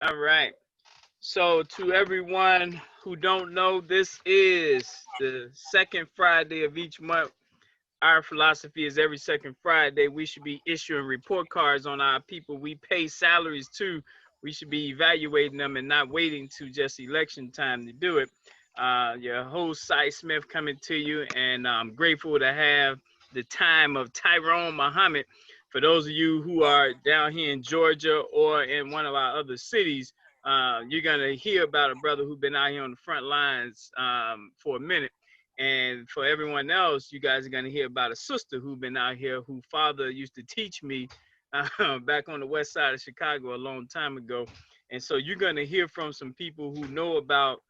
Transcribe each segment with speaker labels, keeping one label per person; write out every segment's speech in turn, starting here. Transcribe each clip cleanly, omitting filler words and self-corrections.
Speaker 1: All right. So to everyone who don't know, this is the second Friday of each month. Our philosophy is every second Friday, we should be issuing report cards on our people we pay salaries to. We should be evaluating them and not waiting to just election time to do it. Your host, Cy Smith, coming to you, and I'm grateful to have the time of Tyrone Muhammad. For those of you who are down here in Georgia or in one of our other cities, you're going to hear about a brother who's been out here on the front lines for a minute. And for everyone else, you guys are going to hear about a sister who's been out here, whose father used to teach me back on the west side of Chicago a long time ago. And so you're going to hear from some people who know about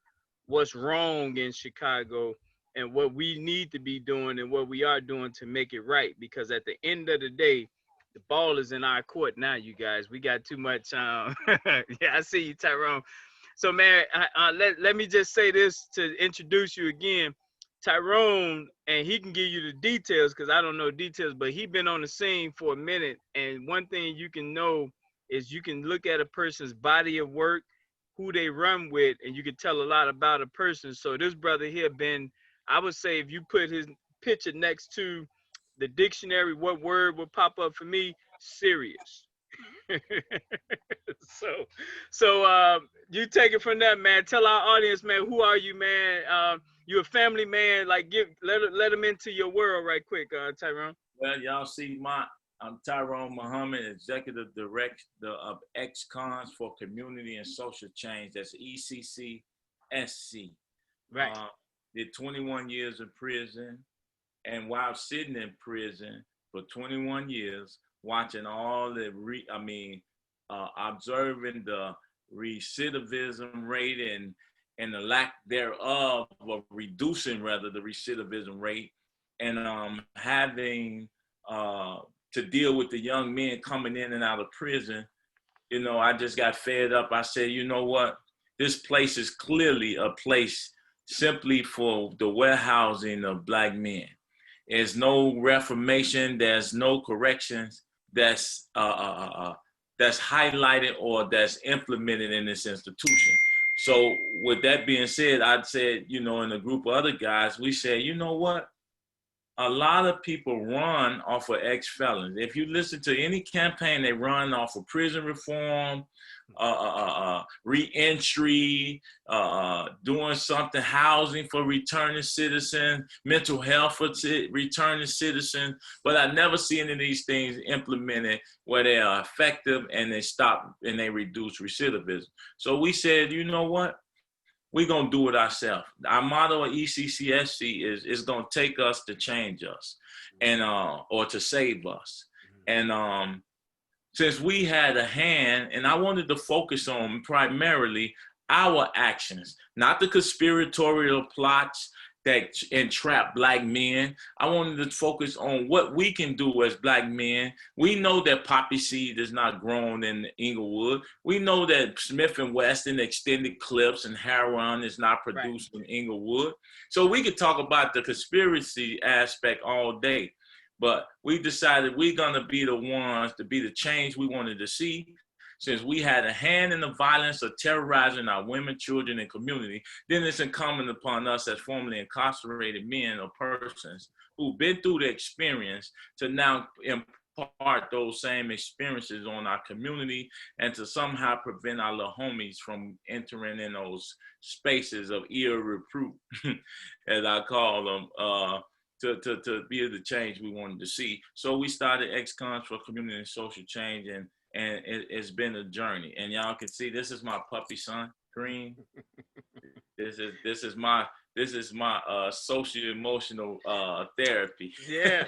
Speaker 1: what's wrong in Chicago and what we need to be doing and what we are doing to make it right. Because at the end of the day, the ball is in our court now, you guys. We got too much. Yeah, I see you, Tyrone. So, man, let me just say this to introduce you again. Tyrone, and he can give you the details because I don't know details, but he been on the scene for a minute. And one thing you can know is you can look at a person's body of work, who they run with, and you can tell a lot about a person. So this brother here been, I would say, if you put his picture next to the dictionary, what word would pop up for me? Serious. so you take it from that, man. Tell our audience, man, who are you, man? You a family man. Like, let them into your world right quick, Tyrone.
Speaker 2: Well, y'all see I'm Tyrone Muhammad, Executive Director of Ex-Cons for Community and Social Change. That's ECCSC.
Speaker 1: Right.
Speaker 2: Did 21 years in prison, and while sitting in prison for 21 years, watching all the observing the recidivism rate and the lack thereof, of reducing rather the recidivism rate, and having to deal with the young men coming in and out of prison. I just got fed up. I said, you know what? This place is clearly a place simply for the warehousing of Black men. There's no reformation. There's no corrections that's highlighted or that's implemented in this institution. So with that being said, I'd said, in a group of other guys, we said, you know what? A lot of people run off of ex-felons. If you listen to any campaign, they run off of prison reform, re-entry, doing something, housing for returning citizens, mental health for returning citizens. But I never see any of these things implemented where they are effective and they stop and they reduce recidivism. So we said, you know what? We're going to do it ourselves. Our motto at ECCSC is going to take us to change us and or to save us. And since we had a hand, and I wanted to focus on primarily our actions, not the conspiratorial plots that entrap Black men. I wanted to focus on what we can do as Black men. We know that poppy seed is not grown in Inglewood. We know that Smith and Wesson extended clips and heroin is not produced in Inglewood. So we could talk about the conspiracy aspect all day, but we decided we're gonna be the ones to be the change we wanted to see. Since we had a hand in the violence of terrorizing our women, children, and community, then it's incumbent upon us as formerly incarcerated men or persons who've been through the experience to now impart those same experiences on our community and to somehow prevent our little homies from entering in those spaces of ear reproof, as I call them, to be the change we wanted to see. So we started Ex-Cons for Community and Social Change, and it's been a journey. And y'all can see this is my puppy son, Green. This is my social emotional therapy.
Speaker 1: Yeah.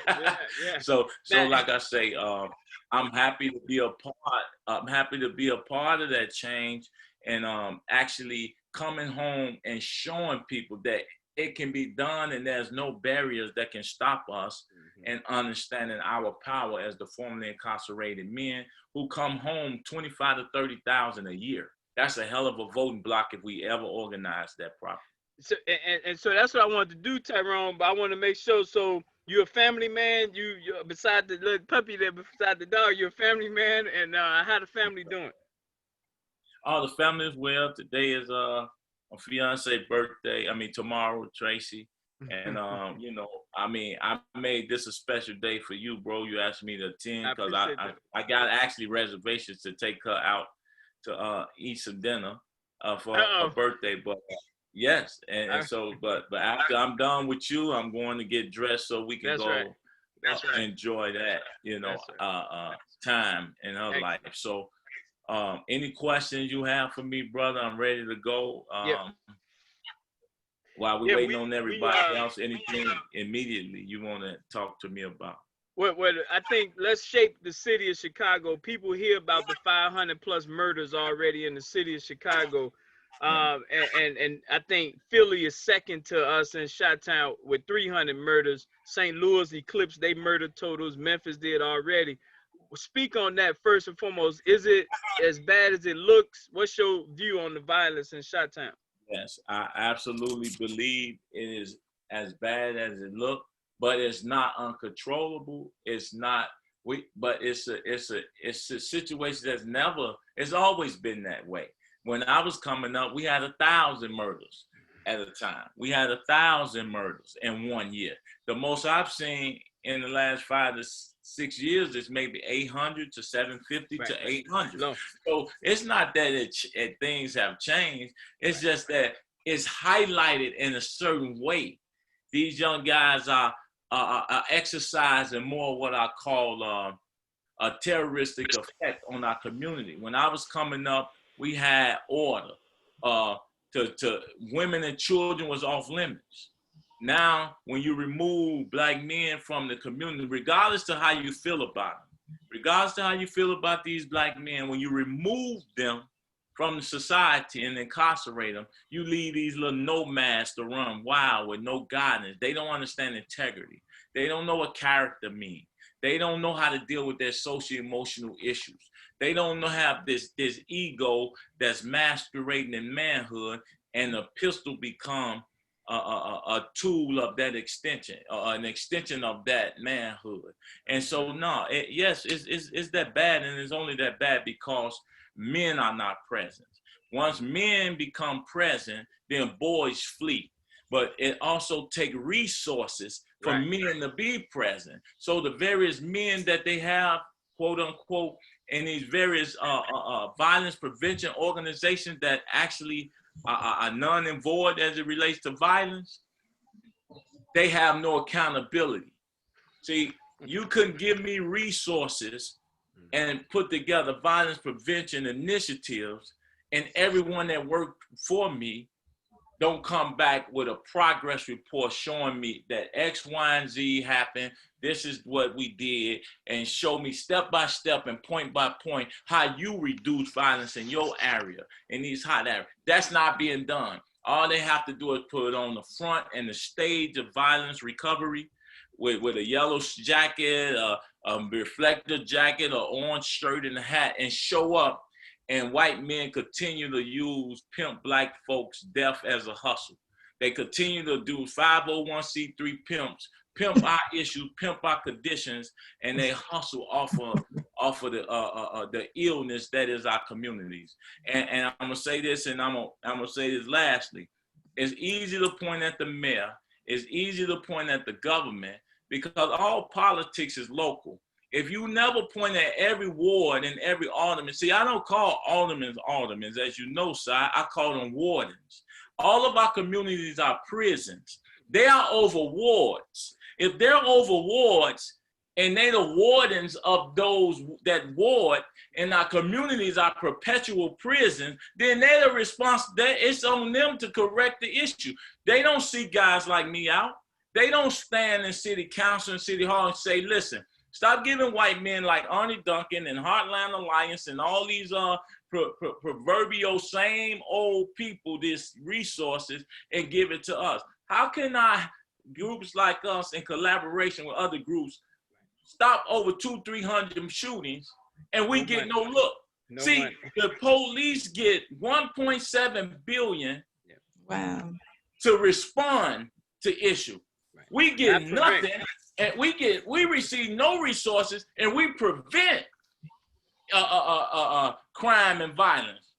Speaker 2: So like I say, I'm happy to be a part. I'm happy to be a part of that change, and actually coming home and showing people that it can be done and there's no barriers that can stop us, and understanding our power as the formerly incarcerated men who come home 25 to 30,000 a year. That's a hell of a voting block if we ever organize that properly.
Speaker 1: So and so that's what I wanted to do, Tyrone. But I want to make sure. So you're a family man. You beside the little puppy there, beside the dog. You're a family man, and how the family doing?
Speaker 2: All the family is well. Today is my fiance birthday. I mean tomorrow, Tracy. And you know, I mean, I made this a special day for you, bro. You asked me to attend
Speaker 1: I
Speaker 2: because
Speaker 1: appreciate that.
Speaker 2: I got actually reservations to take her out to eat some dinner for her birthday. But yes, and so but after I'm done with you, I'm going to get dressed so we can
Speaker 1: That's
Speaker 2: go
Speaker 1: right. That's right.
Speaker 2: enjoy that, you know,
Speaker 1: Right.
Speaker 2: time in her life. So any questions you have for me, brother? I'm ready to go.
Speaker 1: Yep.
Speaker 2: While we're waiting on everybody else, anything immediately you want to talk to me about?
Speaker 1: Well, I think let's shape the city of Chicago. People hear about the 500 plus murders already in the city of Chicago. And I think Philly is second to us in Chi-Town with 300 murders. St. Louis eclipsed their murder totals. Memphis did already. Speak on that first and foremost. Is it as bad as it looks? What's your view on the violence in Chi-Town?
Speaker 2: Yes, I absolutely believe it is as bad as it looks, but it's not uncontrollable. It's not but it's a situation it's always been that way. When I was coming up, we had 1,000 murders at a time. We had 1,000 murders in 1 year. The most I've seen in the last 5 to 6 years is maybe 800 to 750 to 800. No. So it's not that things have changed. It's just that it's highlighted in a certain way. These young guys are exercising more what I call a terroristic effect on our community. When I was coming up, we had order. To women and children was off limits. Now, when you remove Black men from the community, regardless to how you feel about them, regardless to how you feel about these Black men, when you remove them from the society and incarcerate them, you leave these little nomads to run wild with no guidance. They don't understand integrity. They don't know what character means. They don't know how to deal with their socio-emotional issues. They don't know have this ego that's masquerading in manhood, and the pistol become a tool of that extension, an extension of that manhood. And so, no, yes, it's that bad, and it's only that bad because men are not present. Once men become present, then boys flee. But it also takes resources for men to be present. So the various men that they have, quote unquote, in these various violence prevention organizations that actually are none and void as it relates to violence, they have no accountability. See, you couldn't give me resources and put together violence prevention initiatives, and everyone that worked for me don't come back with a progress report showing me that X, Y, and Z happened. This is what we did, and show me step by step and point by point how you reduce violence in your area, in these hot areas. That's not being done. All they have to do is put it on the front and the stage of violence recovery with a yellow jacket, a reflector jacket, or orange shirt and a hat, and show up. And white men continue to use pimp Black folks' death as a hustle. They continue to do 501c3 pimps, pimp our issues, pimp our conditions, and they hustle off of the illness that is our communities. And I'm gonna say this, and I'm gonna say this lastly. It's easy to point at the mayor. It's easy to point at the government because all politics is local. If you never point at every ward and every alderman, see, I don't call aldermen, as you know, Si, I call them wardens. All of our communities are prisons. They are over wards. If they're over wards and they're the wardens of those that ward, and our communities are perpetual prison, then they're the it's on them to correct the issue. They don't see guys like me out. They don't stand in city council and city hall and say, listen, stop giving white men like Arnie Duncan and Heartland Alliance and all these proverbial same old people this resources and give it to us. How can groups like us in collaboration with other groups stop over 200-300 shootings and we get no look? See, the police get 1.7 billion to respond to issue. We get nothing. And we receive no resources, and we prevent crime and violence.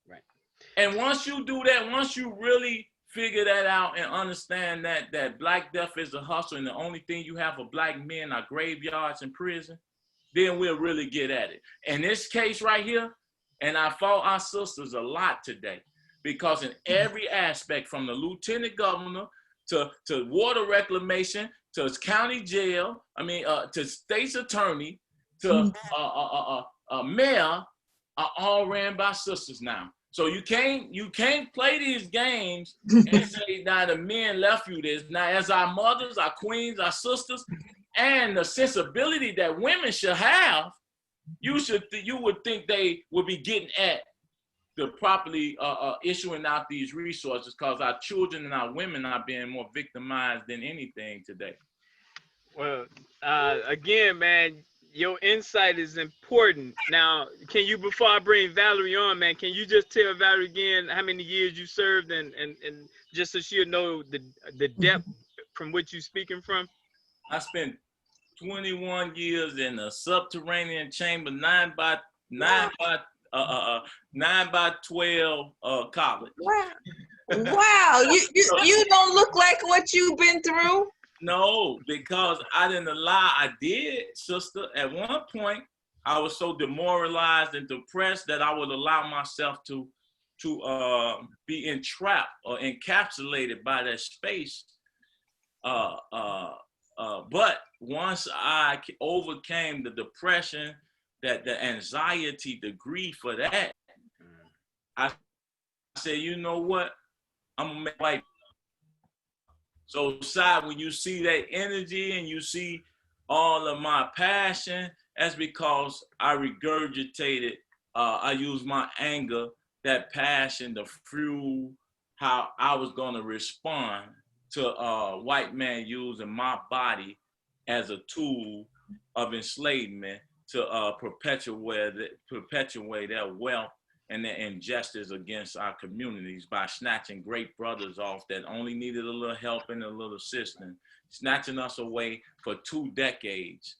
Speaker 2: And once you do that, once you really figure that out and understand that black death is a hustle and the only thing you have for black men are graveyards and prison, then we'll really get at it. In this case right here, and I fault our sisters a lot today, because in every aspect, from the lieutenant governor to water reclamation, to county jail, to state's attorney, to mayor, are all ran by sisters now. So you can't play these games and say, now the men left you this. Now, as our mothers, our queens, our sisters, and the sensibility that women should have, you would think they would be getting at the properly issuing out these resources, because our children and our women are being more victimized than anything today.
Speaker 1: Well, again, man, your insight is important. Now, can you, before I bring Valerie on, man, can you just tell Valerie again how many years you served, and just so she'll know the depth from which you're speaking from?
Speaker 2: I spent 21 years in a subterranean chamber, 9 by 12 college.
Speaker 3: Wow. Wow. You don't look like what you've been through.
Speaker 2: No, because I didn't lie. I did, sister. At one point, I was so demoralized and depressed that I would allow myself to be entrapped or encapsulated by that space. But once I overcame the depression, the anxiety, the grief for that, I said, you know what? I'm gonna make white. So, Sai, when you see that energy and you see all of my passion, that's because I regurgitated, I used my anger, that passion to fuel how I was gonna respond to white man using my body as a tool of enslavement to perpetuate their wealth and their injustice against our communities by snatching great brothers off that only needed a little help and a little assistance, snatching us away for 2 decades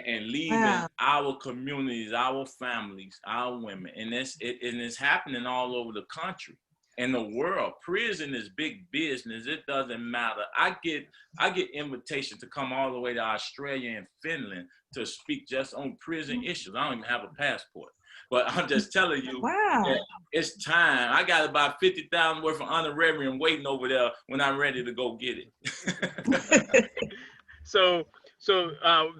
Speaker 2: and leaving our communities, our families, our women. And it's happening all over the country and the world. Prison is big business. It doesn't matter. I get invitations to come all the way to Australia and Finland to speak just on prison issues. I don't even have a passport. But I'm just telling you, that it's time. I got about 50,000 worth of honorarium waiting over there when I'm ready to go get it.
Speaker 1: So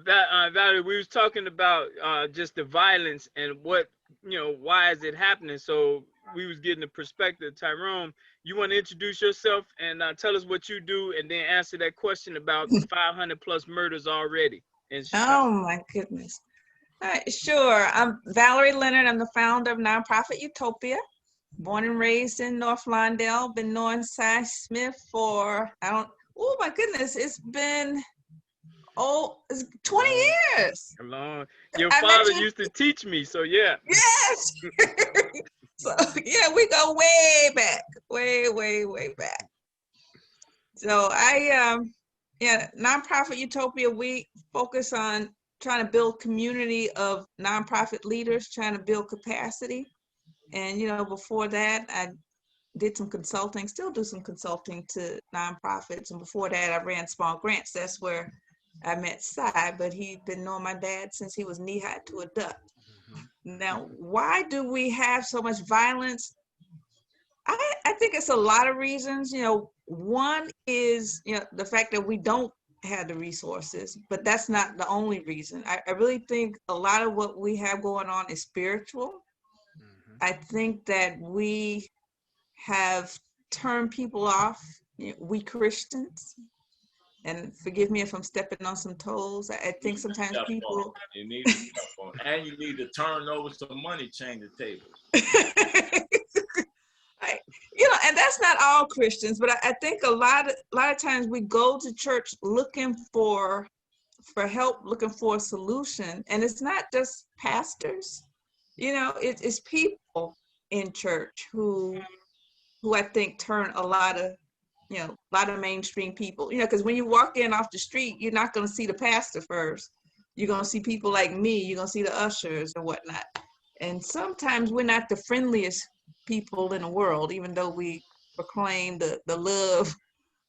Speaker 1: Valerie, we was talking about just the violence and what, why is it happening? So we was getting the perspective. Tyrone, you want to introduce yourself and tell us what you do, and then answer that question about 500 plus murders already in Chicago.
Speaker 3: Oh my goodness. All right, sure. I'm Valerie Leonard. I'm the founder of nonprofit Utopia. Born and raised in North Lawndale. Been knowing Cy Smith for, oh my goodness, it's been, it's 20 years.
Speaker 1: Long. Your father used to teach me, so yeah.
Speaker 3: Yes. So yeah, we go way back, way back. So nonprofit Utopia, we focus on trying to build community of nonprofit leaders, trying to build capacity. And, before that, I did some consulting, still do some consulting to nonprofits. And before that, I ran small grants. That's where I met Cy, but he'd been knowing my dad since he was knee-high to a duck. Now, why do we have so much violence? I think it's a lot of reasons. One is, the fact that we don't have the resources, but that's not the only reason. I really think a lot of what we have going on is spiritual. I think that we have turned people off, we Christians, and forgive me if I'm stepping on some toes. I think sometimes people...
Speaker 2: You need to step on. And you need to turn over some money changer tables.
Speaker 3: Right. And that's not all Christians, but I think a lot of times we go to church looking for help, looking for a solution, and it's not just pastors. It's people in church who I think turn a lot of mainstream people. Because when you walk in off the street, you're not going to see the pastor first. You're going to see people like me. You're going to see the ushers and whatnot. And sometimes we're not the friendliest people in the world, even though we proclaim the love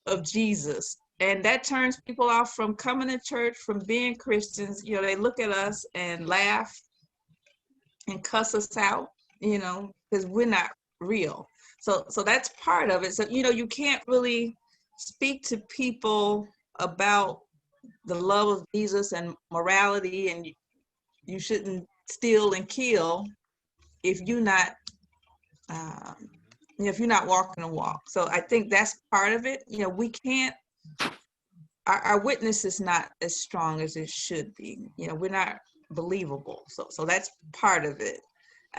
Speaker 3: of Jesus. And that turns people off from coming to church, from being Christians. You know, they look at us and laugh and cuss us out, you know, because we're not real. So that's part of it. So, you know, you can't really speak to people about the love of Jesus and morality, and you shouldn't steal and kill if you're not, you know, if you're not walking the walk. So I think that's part of it. You know, we can't, our witness is not as strong as it should be. You know, we're not believable. So that's part of it.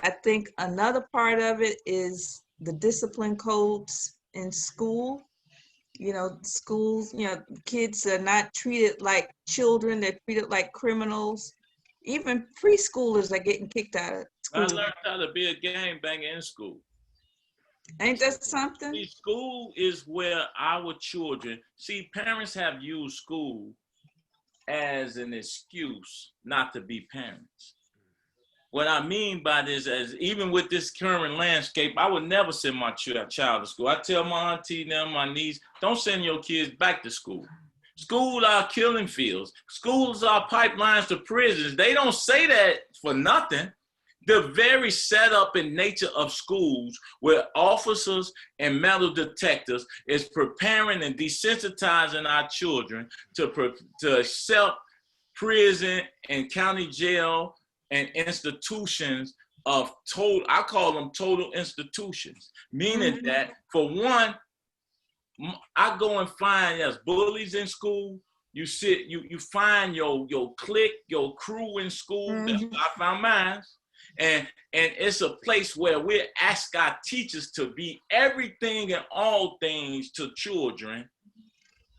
Speaker 3: I think another part of it is the discipline codes in school. You know, schools, you know, kids are not treated like children, they're treated like criminals. Even preschoolers are getting kicked out of
Speaker 2: I
Speaker 3: school.
Speaker 2: learned how to be a gangbanger in school.
Speaker 3: Ain't that something?
Speaker 2: See, school is where our children, see, parents have used school as an excuse not to be parents. What I mean by this is, even with this current landscape, I would never send my child to school. I tell my auntie and my niece, don't send your kids back to school. Schools are killing fields. Schools are pipelines to prisons. They don't say that for nothing. The very setup and nature of schools, where officers and metal detectors is preparing and desensitizing our children to accept prison and county jail and institutions of total, I call them total institutions, meaning that, for one, I go and find, yes, bullies in school. You find your clique, your crew in school. That's where I found mine. And it's a place where we ask our teachers to be everything and all things to children,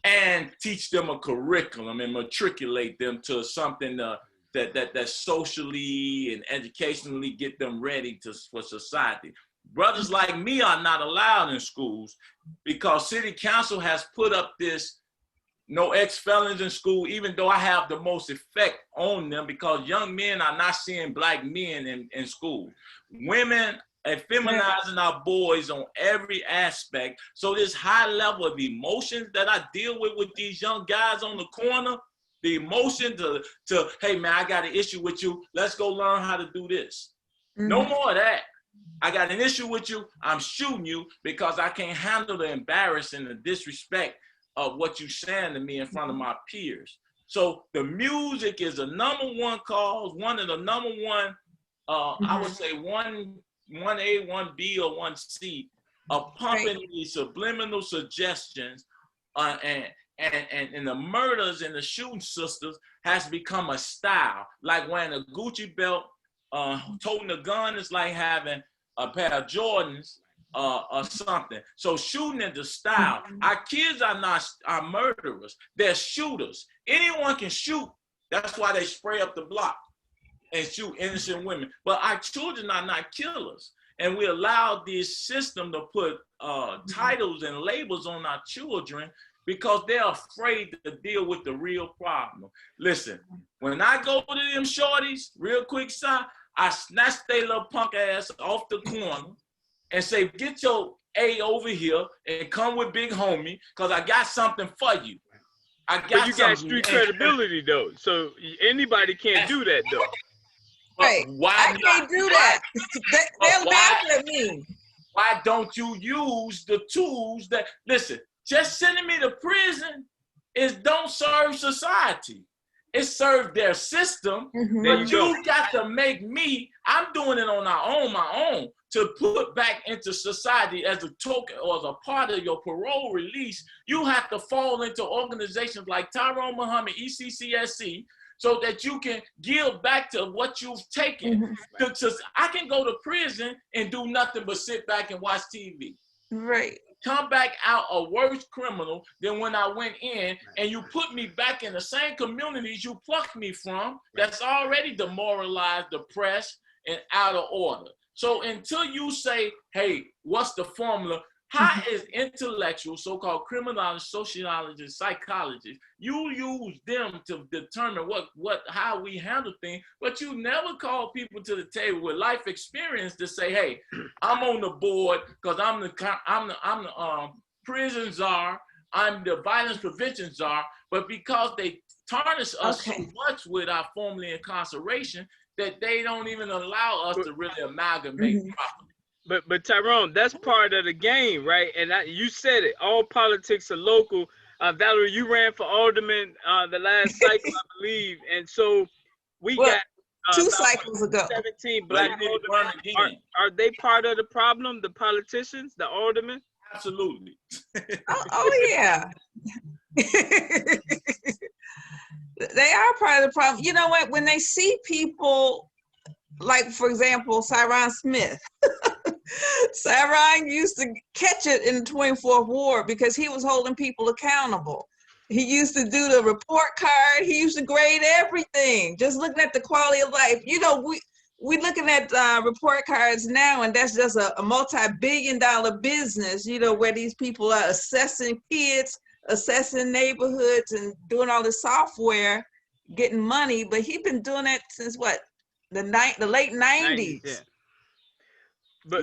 Speaker 2: and teach them a curriculum and matriculate them to something that socially and educationally get them ready for society. Brothers like me are not allowed in schools because city council has put up this no ex-felons in school, even though I have the most effect on them, because young men are not seeing black men in school. Women are feminizing our boys on every aspect. So this high level of emotions that I deal with these young guys on the corner, the emotion to hey man, I got an issue with you. Let's go learn how to do this. No more of that. I got an issue with you. I'm shooting you because I can't handle the embarrassing and the disrespect of what you saying to me in front of my peers. So the music is the number one cause, one of the number one, I would say 1A, 1B, or 1C of pumping these subliminal suggestions, and the murders and the shooting sisters has become a style. Like wearing a Gucci belt, toting a gun is like having a pair of Jordans or something. So shooting is the style. Our kids are murderers. They're shooters. Anyone can shoot. That's why they spray up the block and shoot innocent women. But our children are not killers. And we allow this system to put titles and labels on our children because they're afraid to deal with the real problem. Listen, when I go to them shorties, real quick, son, I snatch their little punk ass off the corner and say, get your A over here and come with big homie, because I got something for you.
Speaker 1: But you got street credibility, though. So anybody can't do that, though.
Speaker 3: Right. I can't do that. They'll laugh at me.
Speaker 2: Why don't you use the tools that, listen, just sending me to prison don't serve society. It served their system, but you got to make me, I'm doing it on my own, to put back into society as a token or as a part of your parole release. You have to fall into organizations like Tyrone Muhammad, ECCSC, so that you can give back to what you've taken. I can go to prison and do nothing but sit back and watch TV.
Speaker 3: Right.
Speaker 2: Come back out a worse criminal than when I went in, and you put me back in the same communities you plucked me from, that's already demoralized, depressed, and out of order. So until you say, hey, what's the formula? How is intellectual, so-called criminologists, sociologists, psychologists, you use them to determine how we handle things, but you never call people to the table with life experience to say, hey, I'm on the board because I'm the prison czar, I'm the violence prevention czar, but because they tarnish us so much with our formerly incarceration that they don't even allow us to really amalgamate properly.
Speaker 1: But Tyrone, that's part of the game, right? And you said it. All politics are local. Valerie, you ran for alderman the last cycle, I believe, and so we got
Speaker 3: 2 cycles ago.
Speaker 1: 17 black aldermen. Are they part of the problem? The politicians, the aldermen?
Speaker 2: Absolutely.
Speaker 3: Oh yeah. They are part of the problem. You know what? When they see people, like for example, Tyrone Smith. Tyrone used to catch it in the 24th Ward because he was holding people accountable. He used to do the report card. He used to grade everything, just looking at the quality of life. You know, we looking at report cards now, and that's just a multi-billion-dollar business, you know, where these people are assessing kids, assessing neighborhoods, and doing all the software, getting money. But he's been doing that since what? The late 90s.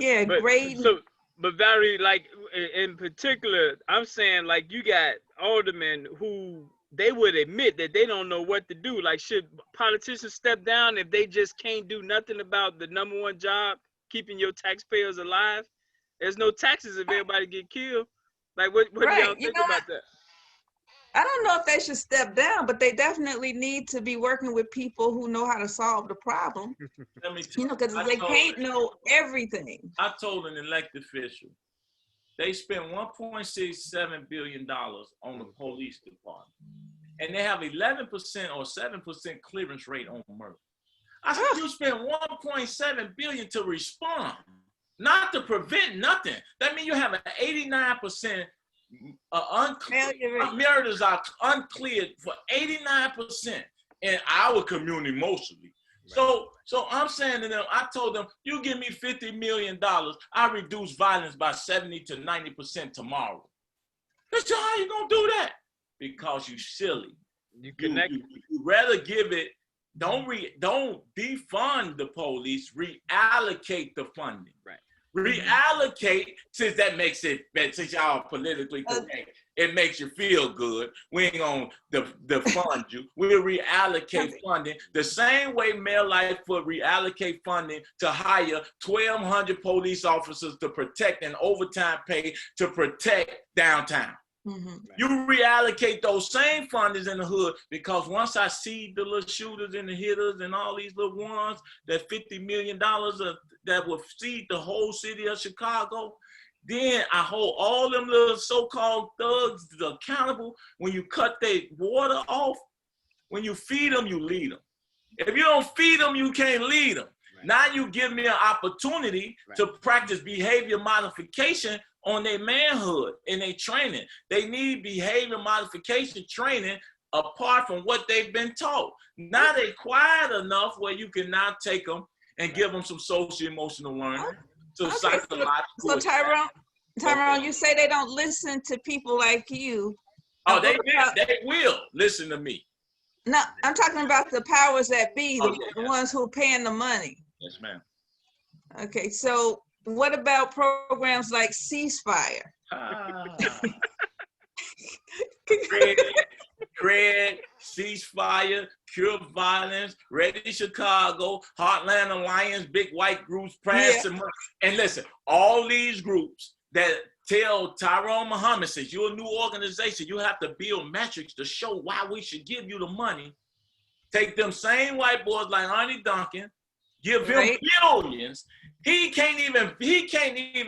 Speaker 1: Yeah. But Valerie, like in particular, I'm saying like you got aldermen who they would admit that they don't know what to do. Like, should politicians step down if they just can't do nothing about the #1 job, keeping your taxpayers alive? There's no taxes if everybody get killed. Like, what do y'all think about that?
Speaker 3: I don't know if they should step down, but they definitely need to be working with people who know how to solve the problem.
Speaker 2: Let me tell
Speaker 3: you know, because they can't know everything.
Speaker 2: I told an elected official, they spent $1.67 billion on the police department, and they have 11% or 7% clearance rate on murder. I said, you spent $1.7 billion to respond, not to prevent nothing. That means you have an 89% murders are uncleared for 89% in our community mostly. Right. So I'm saying to them, I told them, you give me $50 million, I reduce violence by 70 to 90% tomorrow. They said, how you gonna do that? Because you silly. You rather give it, don't defund the police, reallocate the funding. Right. Reallocate, since that makes it, since y'all politically correct, it makes you feel good. We ain't gonna defund you. We'll reallocate funding the same way Mayor Lightfoot reallocate funding to hire 1,200 police officers to protect and overtime pay to protect downtown. Mm-hmm. You reallocate those same fundings in the hood, because once I see the little shooters and the hitters and all these little ones, that $50 million that will feed the whole city of Chicago, then I hold all them little so-called thugs accountable. When you cut their water off, when you feed them, you lead them. If you don't feed them, you can't lead them. Right. Now you give me an opportunity to practice behavior modification on their manhood and their training. They need behavior modification training apart from what they've been taught. Now they're quiet enough where you can now take them and give them some social emotional learning. So psychological.
Speaker 3: So Tyrone, you say they don't listen to people like you.
Speaker 2: Oh, they will listen to me.
Speaker 3: No, I'm talking about the powers that be, the ones who are paying the money.
Speaker 2: Yes, ma'am. Okay,
Speaker 3: so what about programs like Ceasefire?
Speaker 2: Craig, Ceasefire, Cure Violence, Ready Chicago, Heartland Alliance, Big White Groups, and listen, all these groups that tell Tyrone Muhammad, says you're a new organization, you have to build metrics to show why we should give you the money. Take them same white boys like Arnie Duncan, give him billions. He can't even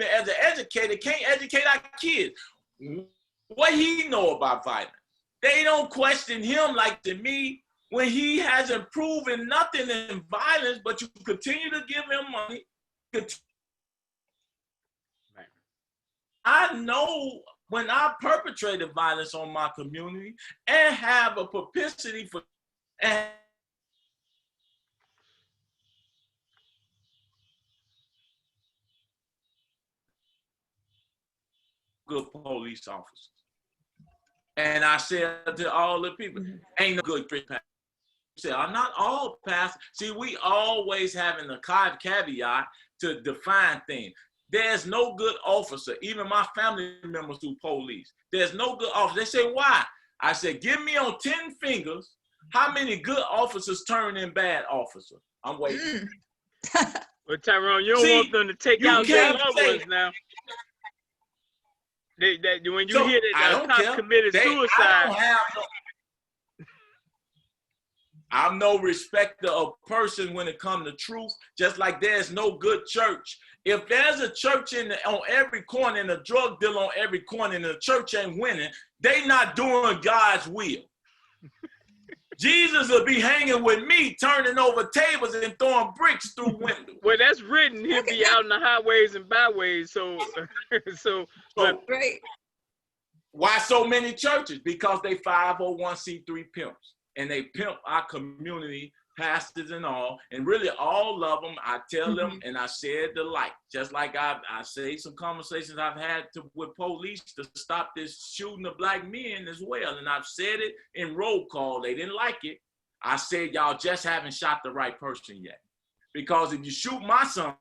Speaker 2: as an educator, can't educate our kids. What he know about violence? They don't question him like to me when he hasn't proven nothing in violence, but you continue to give him money. I know when I perpetrated violence on my community and have a propensity for good police officers. And I said to all the people, ain't no good pastors. Say, are not all pastors. See, we always having a caveat to define things. There's no good officer, even my family members who police. There's no good officer. They say, why? I said, give me on 10 fingers how many good officers turn in bad officers. I'm waiting.
Speaker 1: But Tyrone, you don't want them to take out their loved ones now. When you hear that a cop committed suicide.
Speaker 2: I'm no respecter of person when it comes to truth, just like there's no good church. If there's a church on every corner and a drug dealer on every corner and the church ain't winning, they not doing God's will. Jesus will be hanging with me, turning over tables and throwing bricks through windows.
Speaker 1: Well, that's written. He'll be out in the highways and byways. So
Speaker 2: great. Why so many churches? Because they 501c3 pimps. And they pimp our community, pastors and all, and really all of them, I tell them, and I said the like, just like I say some conversations I've had with police to stop this shooting of black men as well. And I've said it in roll call. They didn't like it. I said, y'all just haven't shot the right person yet. Because if you shoot my son,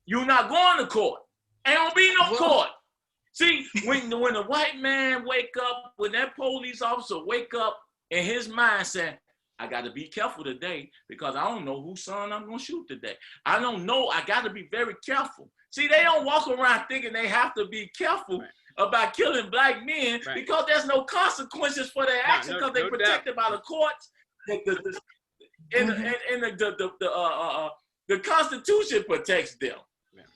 Speaker 2: you're not going to court. Ain't gonna be no court. See, when a white man wake up, when that police officer wake up, in his mind saying, I got to be careful today because I don't know whose son I'm going to shoot today. I don't know. I got to be very careful. See, they don't walk around thinking they have to be careful about killing black men because there's no consequences for their actions because they're protected by the courts. The Constitution protects them.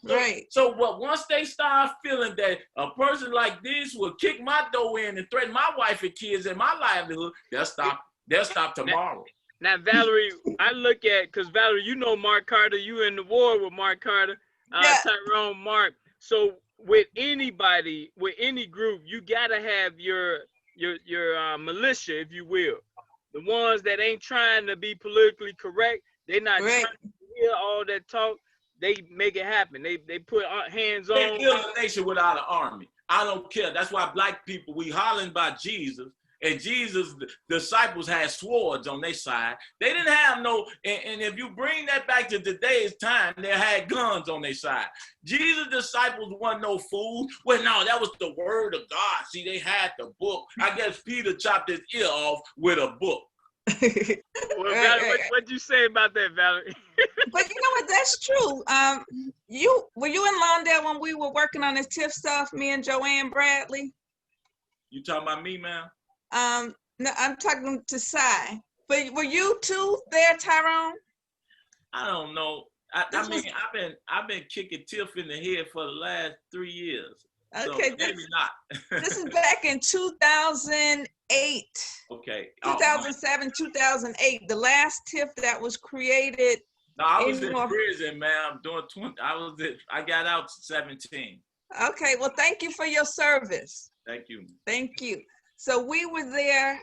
Speaker 3: Right.
Speaker 2: So once they start feeling that a person like this will kick my door in and threaten my wife and kids and my livelihood, they'll stop. They'll stop tomorrow.
Speaker 1: Now, Valerie, I look at, because Valerie, you know Mark Carter, you in the war with Mark Carter, Tyrone, Mark. So with anybody, with any group, you gotta have your militia, if you will. The ones that ain't trying to be politically correct, they not trying to hear all that talk. They make it happen. They put hands on.
Speaker 2: They build a nation without an army. I don't care. That's why black people, we hollering by Jesus. And Jesus' disciples had swords on their side. They didn't have no, and if you bring that back to today's time, they had guns on their side. Jesus' disciples wasn't no fools. Well, no, that was the word of God. See, they had the book. I guess Peter chopped his ear off with a book.
Speaker 1: Well, Valerie, what'd you say about that, Valerie?
Speaker 3: But you know what? That's true. Were you in Lawndale when we were working on this TIF stuff, me and Joanne Bradley?
Speaker 2: You talking about me, ma'am?
Speaker 3: No, I'm talking to Cy. But were you too there, Tyrone?
Speaker 2: I don't know. I mean, I've been kicking TIF in the head for the last 3 years.
Speaker 3: Okay,
Speaker 2: so maybe not.
Speaker 3: This is back in 2008.
Speaker 2: Okay.
Speaker 3: 2007, 2008. The last TIF that was created.
Speaker 2: No, I was in prison, man. Doing 20. I got out 17.
Speaker 3: Okay. Well, thank you for your service.
Speaker 2: Thank you.
Speaker 3: Thank you. So we were there.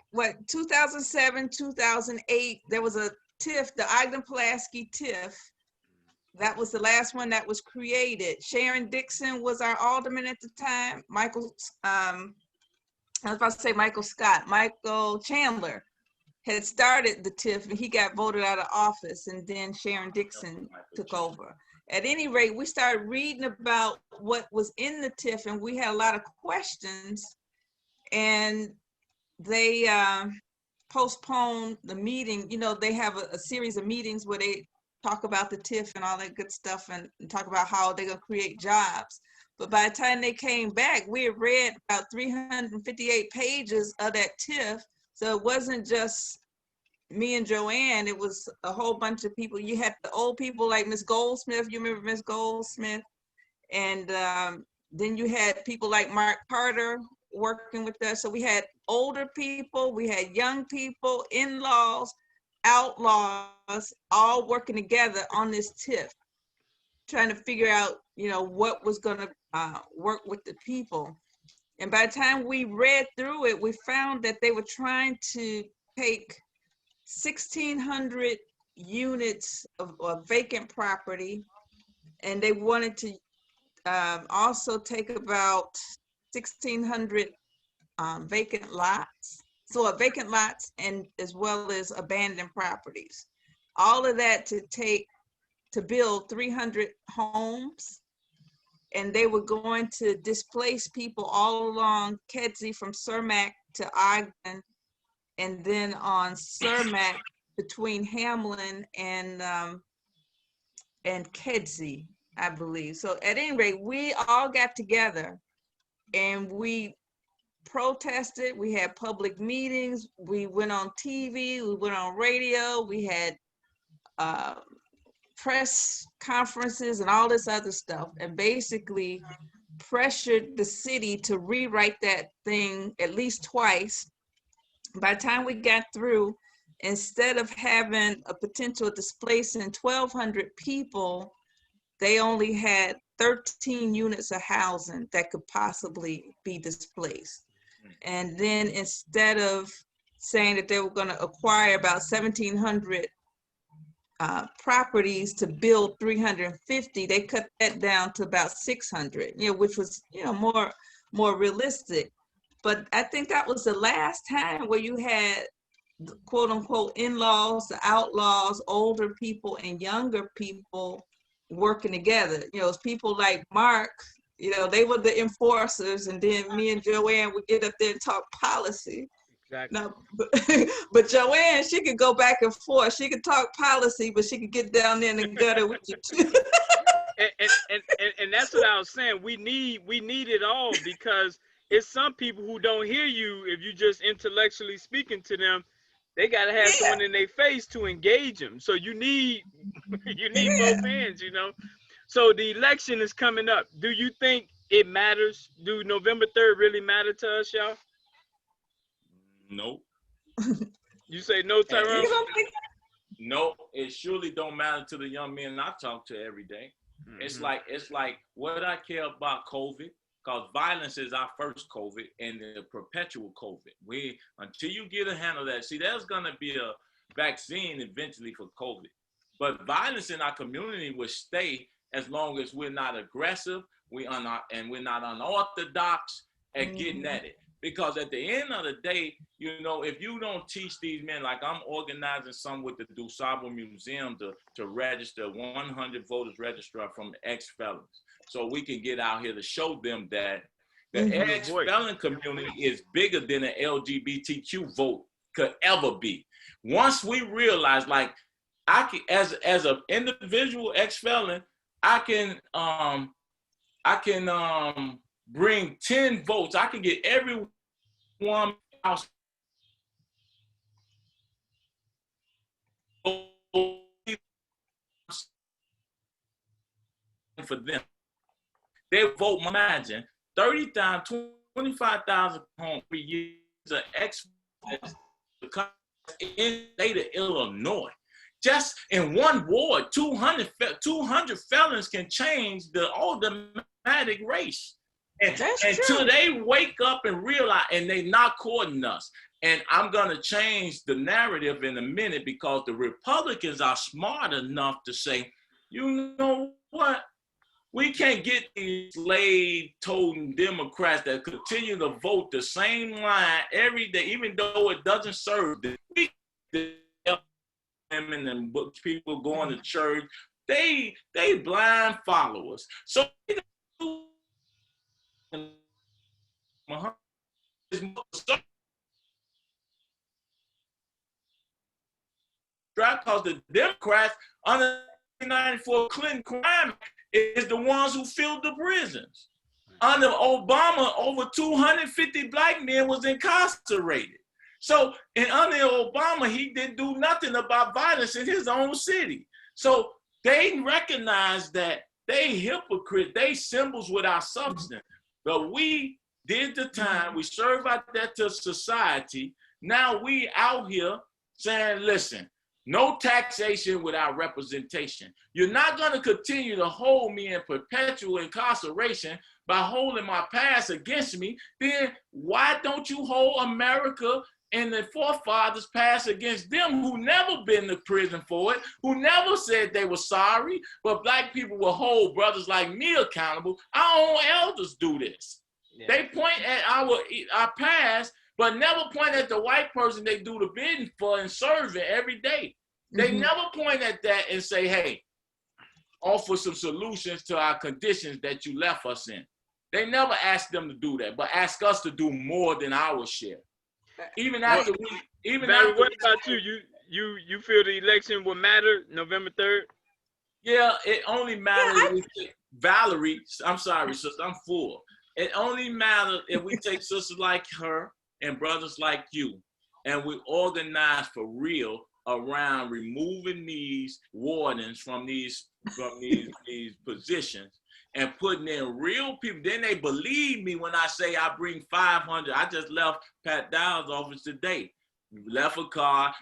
Speaker 3: 2007, 2008. There was a TIF, the Ogden Pulaski TIF. That was the last one that was created. Sharon Dixon was our alderman at the time. Michael Scott. Michael Chandler had started the TIF and he got voted out of office, and then Sharon Dixon took over. At any rate, we started reading about what was in the TIF and we had a lot of questions, and they postponed the meeting. You know, they have a series of meetings where they talk about the TIF and all that good stuff and talk about how they're gonna create jobs. But by the time they came back, we had read about 358 pages of that TIF. So it wasn't just me and Joanne, it was a whole bunch of people. You had the old people like Miss Goldsmith, you remember Miss Goldsmith? And then you had people like Mark Carter working with us. So we had older people, we had young people, in-laws, outlaws, all working together on this TIF, trying to figure out, you know, what was gonna work with the people. And by the time we read through it, we found that they were trying to take 1,600 units of vacant property, and they wanted to also take about 1,600 vacant lots. So vacant lots and as well as abandoned properties. All of that to build 300 homes. And they were going to displace people all along Kedzie from Cermak to Ogden, and then on Cermak between Hamlin and Kedzie, I believe. So at any rate, we all got together and we protested. We had public meetings. We went on TV. We went on radio. We had press conferences and all this other stuff, and basically pressured the city to rewrite that thing at least twice. By the time we got through, instead of having a potential displacing 1,200 people, they only had 13 units of housing that could possibly be displaced. And then instead of saying that they were going to acquire about 1,700 properties to build 350, they cut that down to about 600, which was, more realistic. But I think that was the last time where you had quote unquote in-laws, the outlaws, older people and younger people working together. It's people like Mark, they were the enforcers, and then me and Joanne would get up there and talk policy.
Speaker 1: Exactly.
Speaker 3: No, but Joanne, she could go back and forth. She could talk policy, but she could get down there in the gutter with you too.
Speaker 1: and that's what I was saying. We need it all, because it's some people who don't hear you if you just intellectually speaking to them. They gotta have someone in their face to engage them. So you need both hands, So the election is coming up. Do you think it matters? Do November 3rd really matter to us, y'all?
Speaker 2: Nope.
Speaker 1: You say no, Tyrone?
Speaker 2: No, it surely don't matter to the young men I talk to every day. Mm-hmm. It's like what I care about COVID, because violence is our first COVID and the perpetual COVID. Until you get a handle of that, see, there's gonna be a vaccine eventually for COVID, but violence in our community will stay as long as we're not aggressive, we're not unorthodox at getting at it. Because at the end of the day, if you don't teach these men, like I'm organizing some with the DuSable Museum to register 100 voters registrar from ex-felons. So we can get out here to show them that the ex-felon community is bigger than the LGBTQ vote could ever be. Once we realize, like, I can, as an individual ex-felon, I can bring 10 votes. I can get everyone else for them. They vote, imagine, 30,000, 25,000 homes per year an ex in the state of Illinois. Just in one ward, 200 felons can change the automatic race. Until they wake up and realize, and they not courting us. And I'm going to change the narrative in a minute, because the Republicans are smart enough to say, you know what? We can't get these slave-toting Democrats that continue to vote the same line every day, even though it doesn't serve them. Women and people going to church, they blind followers. So because the Democrats under 1994 Clinton crime is the ones who filled the prisons. Under Obama, over 250 black men was incarcerated. So, and under Obama, he didn't do nothing about violence in his own city. So they recognize that they hypocrites, they symbols without substance. But we did the time, we serve out that to society. Now we out here saying, listen, no taxation without representation. You're not going to continue to hold me in perpetual incarceration by holding my past against me. Then why don't you hold America and the forefathers past against them, who never been to prison for it, who never said they were sorry, but black people will hold brothers like me accountable? Our own elders do this.
Speaker 1: Yeah.
Speaker 2: They point at our past, but never point at the white person they do the bidding for and serving every day. They never point at that and say, hey, offer some solutions to our conditions that you left us in. They never ask them to do that, but ask us to do more than our share. Even after
Speaker 1: Valerie, what about you? You feel the election will matter November 3rd?
Speaker 2: Yeah, it only matters if Valerie, I'm sorry, sister, I'm full. It only matters if we take sisters like her and brothers like you, and we organize for real around removing these wardens from these positions and putting in real people. Then they believe me when I say I bring 500. I just left Pat Dow's office today. Left a car.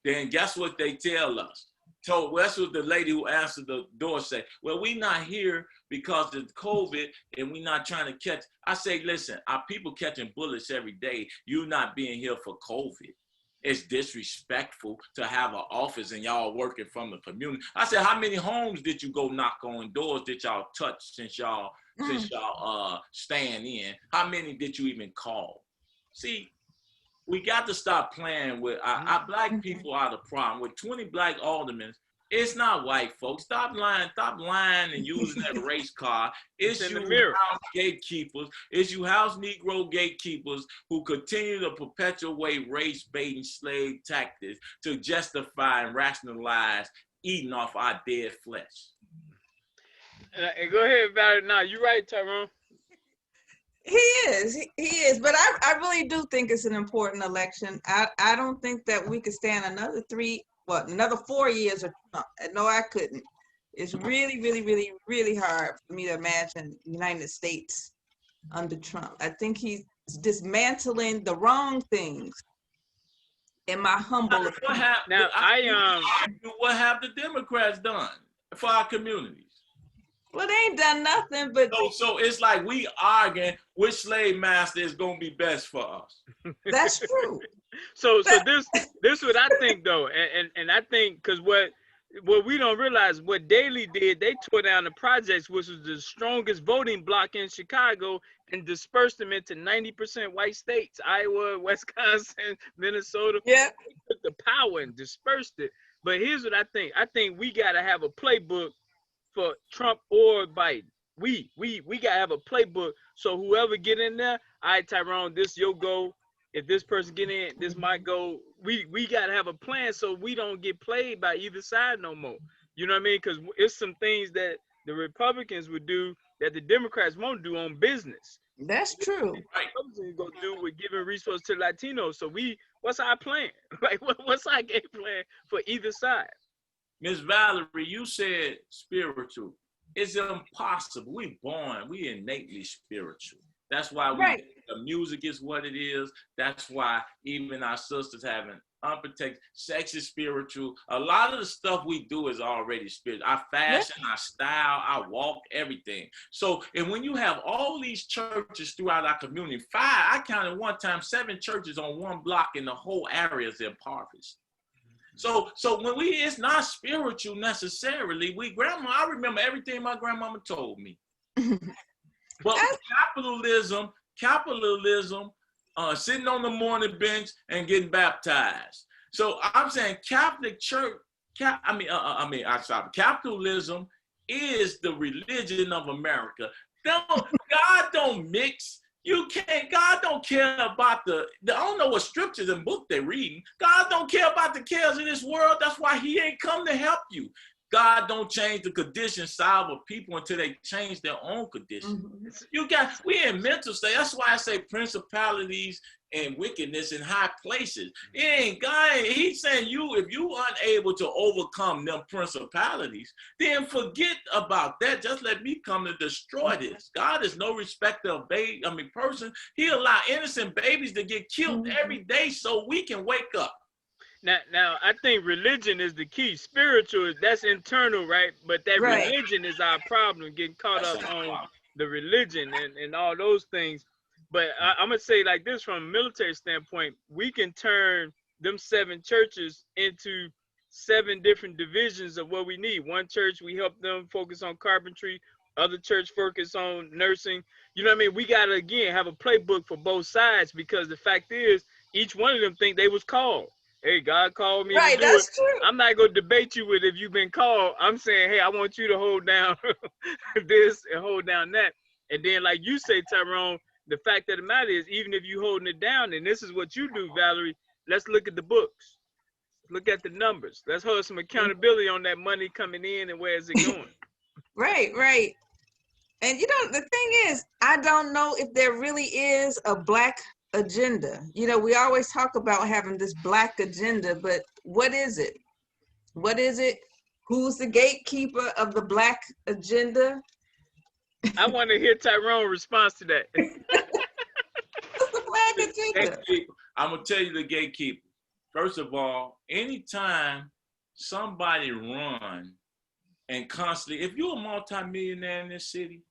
Speaker 2: Then guess what they tell us? That's what the lady who answered the door said. Well, we not here because of COVID and we not trying to catch. I say, listen, our people catching bullets every day. You not being here for COVID. It's disrespectful to have an office and y'all working from the community. I said, how many homes did you go knock on doors that y'all touch since y'all staying in? How many did you even call? See, we got to stop playing with our black people are the problem. With 20 black aldermen, it's not white folks. Stop lying and using that race card. It's you house gatekeepers. It's you house Negro gatekeepers who continue to perpetuate race-baiting slave tactics to justify and rationalize eating off our dead flesh.
Speaker 1: Go ahead, Valerie. No, you're right, Tyrone.
Speaker 3: He is, but I really do think it's an important election. I don't think that we could stand another 4 years of Trump. No, I couldn't. It's really, really, really, really hard for me to imagine the United States under Trump. I think he's dismantling the wrong things. In my humble opinion.
Speaker 2: What have the Democrats done for our communities?
Speaker 3: Well, they ain't done nothing, but
Speaker 2: so it's like we arguing which slave master is gonna be best for us.
Speaker 3: That's true.
Speaker 1: So this what I think though, and I think because what we don't realize, what Daley did, they tore down the projects, which was the strongest voting bloc in Chicago, and dispersed them into 90% white states: Iowa, Wisconsin, Minnesota. Yeah, they took the power and dispersed it. But here's what I think. I think we gotta have a playbook for Trump or Biden. We gotta have a playbook. So whoever get in there, all right, Tyrone, this your go. If this person get in, this might go. We gotta have a plan so we don't get played by either side no more. You know what I mean? Because it's some things that the Republicans would do that the Democrats won't do on business.
Speaker 3: That's true.
Speaker 1: Right. Republicans gonna do with giving resources to Latinos. So what's our plan? Like what's our game plan for either side?
Speaker 2: Miss Valerie, you said spiritual. It's impossible. We innately spiritual. That's why the music is what it is. That's why even our sisters having unprotected sex is spiritual. A lot of the stuff we do is already spiritual. Our fashion, our style, our walk, everything. So, and when you have all these churches throughout our community, I counted one time 7 churches on one block in the whole area is impoverished. So when it's not spiritual necessarily, I remember everything my grandmama told me. But capitalism, sitting on the morning bench and getting baptized. So I'm saying Catholic Church, capitalism is the religion of America. God don't mix. You can't, God don't care about I don't know what scriptures and book they're reading. God don't care about the cares of this world. That's why he ain't come to help you. God don't change the conditions of people until they change their own conditions. Mm-hmm. We in mental state. That's why I say principalities and wickedness in high places. It ain't God. He's saying if you unable to overcome them principalities, then forget about that. Just let me come to destroy this. God is no respecter of person. He allow innocent babies to get killed every day so we can wake up.
Speaker 1: Now, I think religion is the key. Spiritual, that's internal, right? But that religion is our problem, getting caught up on the religion and all those things. But I'm going to say like this, from a military standpoint, we can turn them 7 churches into 7 different divisions of what we need. One church, we help them focus on carpentry. Other church focus on nursing. You know what I mean? We got to, again, have a playbook for both sides, because the fact is, each one of them think they was called. Hey, God called me to
Speaker 3: Right,
Speaker 1: do it.
Speaker 3: that's true.
Speaker 1: I'm not going to debate you with if you've been called. I'm saying, hey, I want you to hold down this and hold down that. And then, like you say, Tyrone, the fact of the matter is, even if you holding it down, and this is what you do, Valerie, let's look at the books. Look at the numbers. Let's hold some accountability on that money coming in and where is it going.
Speaker 3: Right, right. And you know, the thing is, I don't know if there really is a Black agenda. You know, we always talk about having this Black agenda, but what is it? What is it? Who's the gatekeeper of the Black agenda?
Speaker 1: I want to hear Tyrone's response to that.
Speaker 3: What's the Black agenda?
Speaker 2: I'm going to tell you the gatekeeper. First of all, anytime somebody run and constantly, if you're a multimillionaire in this city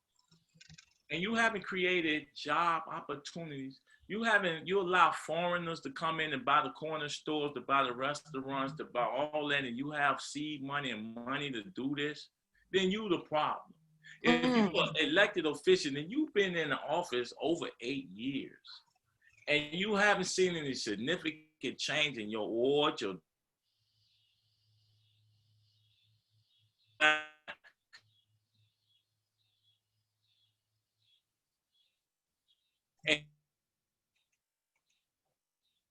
Speaker 2: and you haven't created job opportunities, you allow foreigners to come in and buy the corner stores, to buy the restaurants, to buy all that, and you have seed money and money to do this, then you the problem. If you're an elected official and you've been in the office over 8 years and you haven't seen any significant change in your ward, your and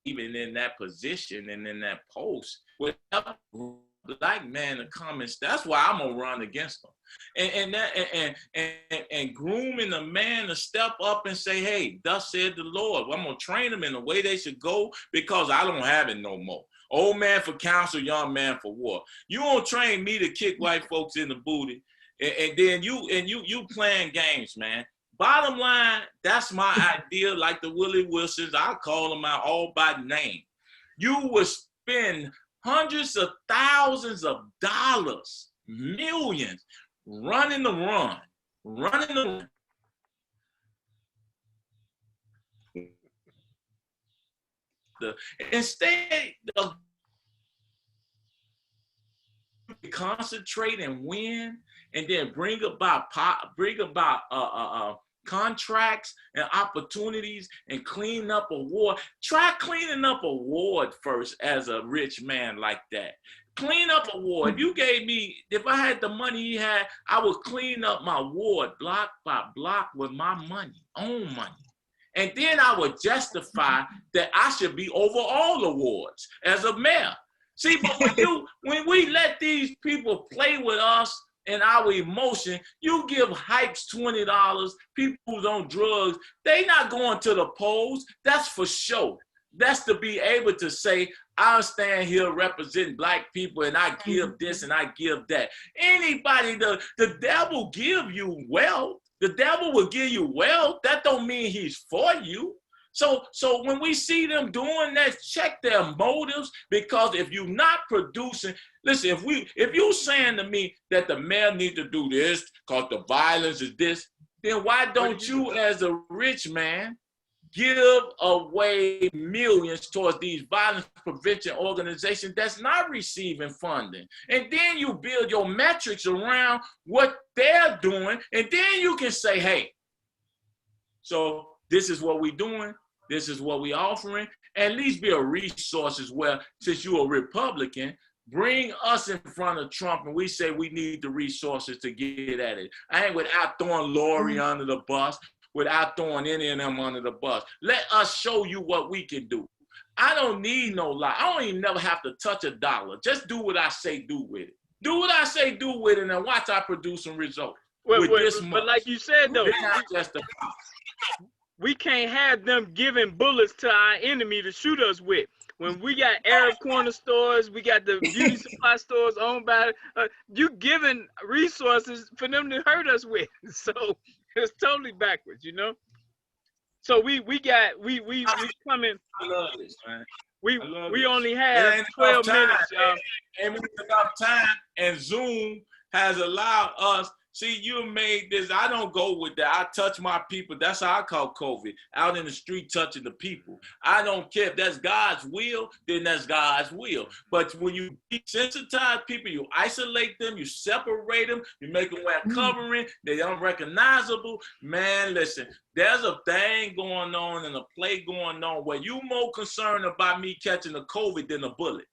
Speaker 2: even in that position and in that post, without Black man to come and that's why I'm gonna run against them. And grooming a man to step up and say, hey, thus said the Lord. Well, I'm gonna train them in the way they should go, because I don't have it no more. Old man for counsel, young man for war. You don't train me to kick white folks in the booty, and then you playing games, man. Bottom line, that's my idea. Like the Willie Wilsons, I call them out all by name. You would spend hundreds of thousands of dollars, millions, running the run. Instead of concentrate and win, and then bring about contracts and opportunities and clean up a ward. Try cleaning up a ward first as a rich man like that. Clean up a ward. If you gave me, if I had the money he had, I would clean up my ward block by block with my money, own money. And then I would justify that I should be over all the wards as a mayor. See, but when we let these people play with us and our emotion, you give hypes $20, people who's on drugs, they not going to the polls. That's for show. That's to be able to say, I'll stand here representing Black people and I give this and I give that. Anybody, the devil give you wealth. The devil will give you wealth. That don't mean he's for you. So when we see them doing that, check their motives, because if you're not producing, listen, if you're saying to me that the mayor needs to do this because the violence is this, then why don't you as a rich man give away millions towards these violence prevention organizations that's not receiving funding? And then you build your metrics around what they're doing, and then you can say, hey, so this is what we're doing. This is what we're offering. At least be a resource as well. Since you're a Republican, bring us in front of Trump and we say we need the resources to get at it. I ain't without throwing Lori under the bus, without throwing any of them under the bus. Let us show you what we can do. I don't need no lie. I don't even never have to touch a dollar. Just do what I say do with it. Do what I say do with it, and watch I produce some results.
Speaker 1: But like you said, though, we can't have them giving bullets to our enemy to shoot us with. When we got Arab corner stores, we got the beauty supply stores owned by, you giving resources for them to hurt us with. So it's totally backwards, you know? So we coming.
Speaker 2: I love this, man.
Speaker 1: We only have 12 minutes, y'all.
Speaker 2: And enough time, and Zoom has allowed us See, you made this. I don't go with that. I touch my people. That's how I call COVID. Out in the street touching the people. I don't care if that's God's will, then that's God's will. But when you desensitize people, you isolate them, you separate them, you make them wear covering, they're unrecognizable. Man, listen, there's a thing going on and a play going on where you more concerned about me catching the COVID than a bullet.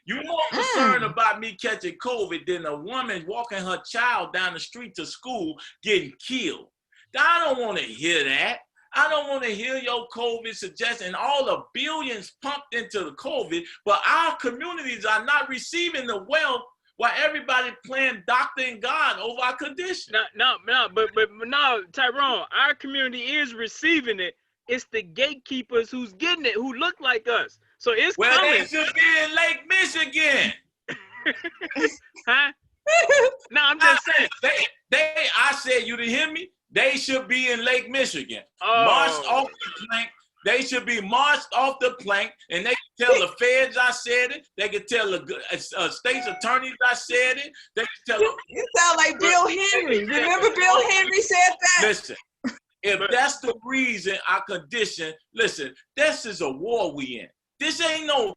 Speaker 2: You're more concerned about me catching COVID than a woman walking her child down the street to school getting killed. I don't want to hear that. I don't want to hear your COVID suggestion, all the billions pumped into the COVID, but our communities are not receiving the wealth while everybody playing doctor and God over our condition.
Speaker 1: No, but no, Tyrone, our community is receiving it. It's the gatekeepers who's getting it, who look like us. So it's coming.
Speaker 2: They should be in Lake Michigan.
Speaker 1: Huh? No, I'm just saying.
Speaker 2: I said, you didn't hear me? They should be in Lake Michigan.
Speaker 1: Oh.
Speaker 2: Marched off the plank. They should be marched off the plank, and they can tell the feds I said it. They can tell the state's attorneys I said it. They can tell them.
Speaker 3: You sound like Bill Henry. Remember Bill Henry said that?
Speaker 2: Listen, if that's the reason our condition, listen, this is a war we in. This ain't no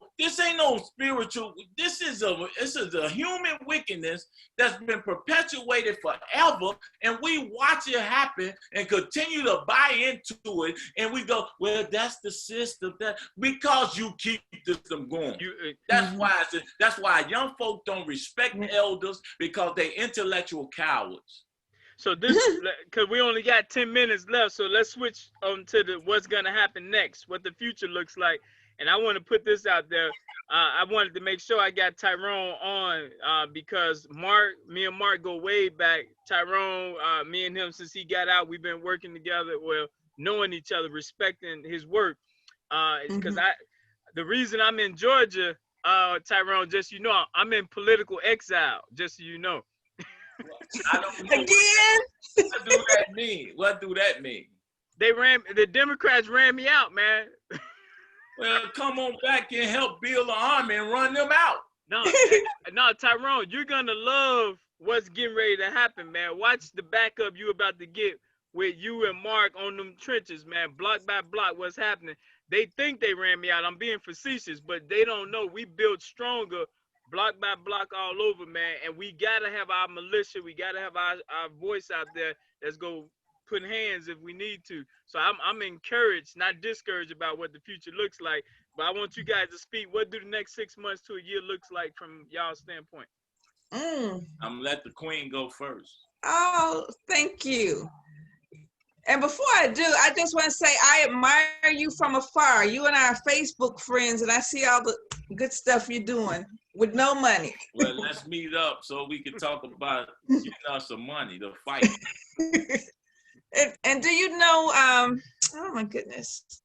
Speaker 2: spiritual. This is a human wickedness that's been perpetuated forever, and we watch it happen and continue to buy into it, and we go, well, that's the system, that because you keep the system going. That's why young folk don't respect elders, because they intellectual cowards.
Speaker 1: So this, because we only got 10 minutes left, so let's switch on to what's gonna happen next, what the future looks like. And I want to put this out there. I wanted to make sure I got Tyrone on because me and Mark go way back. Tyrone, me and him, since he got out, we've been working together, well, knowing each other, respecting his work. Because the reason I'm in Georgia, Tyrone, just so you know, I'm in political exile, just so you know.
Speaker 2: I don't know.
Speaker 3: Again?
Speaker 2: What do that mean? What do that mean?
Speaker 1: The Democrats ran me out, man.
Speaker 2: Well, come on back and help build an army and run them out.
Speaker 1: No, Tyrone, you're gonna love what's getting ready to happen, man. Watch the backup you about to get with you and Mark on them trenches, man. Block by block, what's happening. They think they ran me out. I'm being facetious, but they don't know. We built stronger, block by block, all over, man. And we gotta have our militia. We gotta have our voice out there that's gonna put hands if we need to. So I'm encouraged, not discouraged about what the future looks like. But I want you guys to speak. What do the next 6 months to a year looks like from y'all's standpoint?
Speaker 2: I'm gonna let the queen go first.
Speaker 3: Oh, thank you. And before I do, I just want to say I admire you from afar. You and I are Facebook friends, and I see all the good stuff you're doing with no money.
Speaker 2: Well, let's meet up so we can talk about getting us some money to fight.
Speaker 3: And do you know, oh my goodness.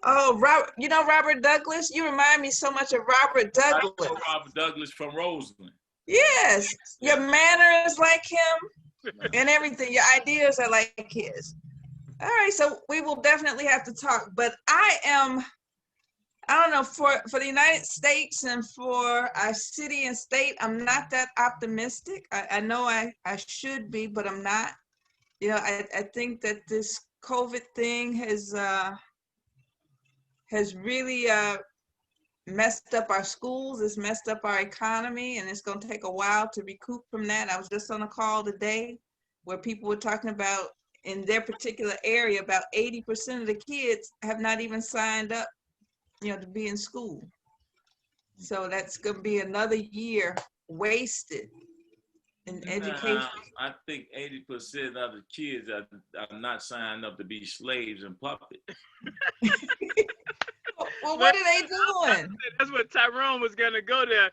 Speaker 3: Oh, Robert Douglas? You remind me so much of Robert Douglas.
Speaker 2: I know Robert Douglas from Roseland.
Speaker 3: Yes, your manner is like him and everything. Your ideas are like his. All right, so we will definitely have to talk. But I don't know, for the United States and for our city and state, I'm not that optimistic. I know I should be, but I'm not. You know, I think that this COVID thing has really messed up our schools. It's messed up our economy, and it's going to take a while to recoup from that. I was just on a call today where people were talking about in their particular area, about 80% of the kids have not even signed up, you know, to be in school. So that's going to be another year wasted in education.
Speaker 2: I think 80% of the kids are not signing up to be slaves and puppets.
Speaker 3: Well, what are they doing?
Speaker 1: That's what Tyrone was gonna go there.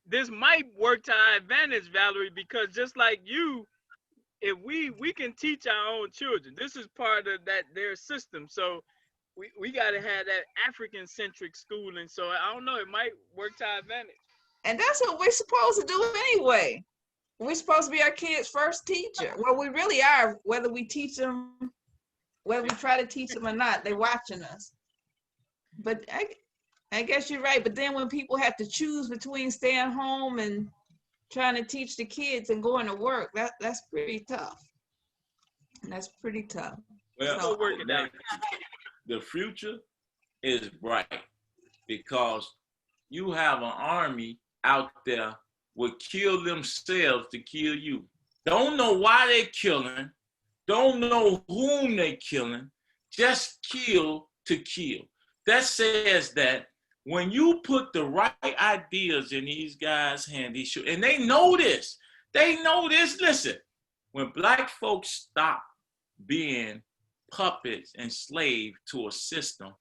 Speaker 1: This might work to our advantage, Valerie, because just like you, if we can teach our own children, this is part of their system. So we gotta have that African-centric schooling. So I don't know, it might work to our advantage.
Speaker 3: And that's what we're supposed to do anyway. We're supposed to be our kids' first teacher. Well, we really are, whether we teach them, whether we try to teach them or not, they're watching us. But I guess you're right. But then when people have to choose between staying home and trying to teach the kids and going to work, that's pretty tough. That's pretty tough.
Speaker 2: Well,
Speaker 3: So,
Speaker 1: work it out.
Speaker 2: the future is bright because you have an army out there will kill themselves to kill you. Don't know why they're killing, don't know whom they're killing, just kill to kill. That says that when you put the right ideas in these guys' hands, and they know this, listen, when Black folks stop being puppets and slaves to a system,